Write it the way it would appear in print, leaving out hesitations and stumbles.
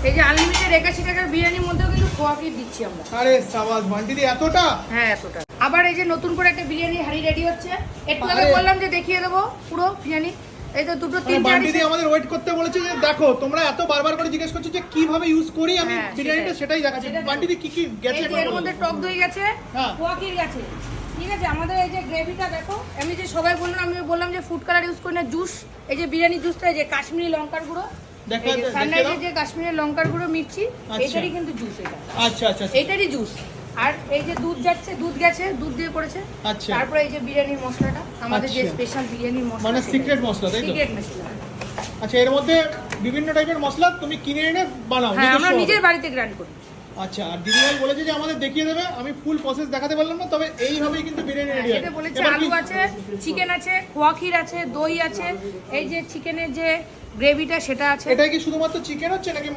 এই যে আনলিমিটেড 81 টাকার বিরিয়ানির মধ্যেও কিন্তু খোয়া ক্ষীর দিচ্ছি আমরা। আরে সাবাস বান্টি দি, এতটা? হ্যাঁ এতটা। আবার এই যে নতুন করে একটা বিরিয়ানি হাঁড়ি রেডি হচ্ছে, একটু আগে বললাম যে দেখিয়ে দেবো পুরো বিরিয়ানি। এই তো দুটো তিনটে বান্টি দি আমাদের ওয়েট করতে বলেছে যে দেখো তোমরা এত বারবার করে জিজ্ঞেস করছো যে কিভাবে ইউজ করি আমি বিরিয়ানিটা, সেটাই দেখাচ্ছি। বান্টি দি কি কি গেছে এর মধ্যে টক দই গেছে, খোয়া ক্ষীর গেছে, ঠিক আছে। আমাদের এই যে গ্রেভিটা দেখো, আমি যে সবাই বললাম, আমি বললাম যে ফুড কালার ইউজ করি না, জুস, এই যে বিরিয়ানি জুসটা, এই যে কাশ্মীরি লঙ্কার গুঁড়ো, সানরাইজের যে কাশ্মীরি লঙ্কার গুঁড়ো মির্চি, এটারই কিন্তু জুস এটা। আচ্ছা আচ্ছা, এটারই জুস। আর এই যে দুধ যাচ্ছে, দুধ গেছে, দুধ দিয়ে করেছে। আচ্ছা, তারপরে এই যে বিরিয়ানির মশলাটা, আমাদের যে স্পেশাল বিরিয়ানির মশলা, মানে সিক্রেট মশলা, তাই তো? সিক্রেট মশলা। আচ্ছা, এর মধ্যে বিভিন্ন টাইপের মশলা তুমি কিনে এনে বানাও? হ্যাঁ, আমরা নিজের বাড়িতে গ্রাইন্ড করি। আচ্ছা, আর দিদিভাই বলেছে যে আমাদের দেখিয়ে দেবে, আমি ফুল প্রসেস দেখাতে পারলাম না, তবে এইভাবেই কিন্তু বিরিয়ানি রেডি হয়। এটা বলেছে আলু আছে, চিকেন আছে, খোয়া ক্ষীর আছে, দই আছে, এই যে চিকেনের যে গ্রেভিটা সেটা আছে। এটা কি শুধুমাত্র চিকেন হচ্ছে নাকি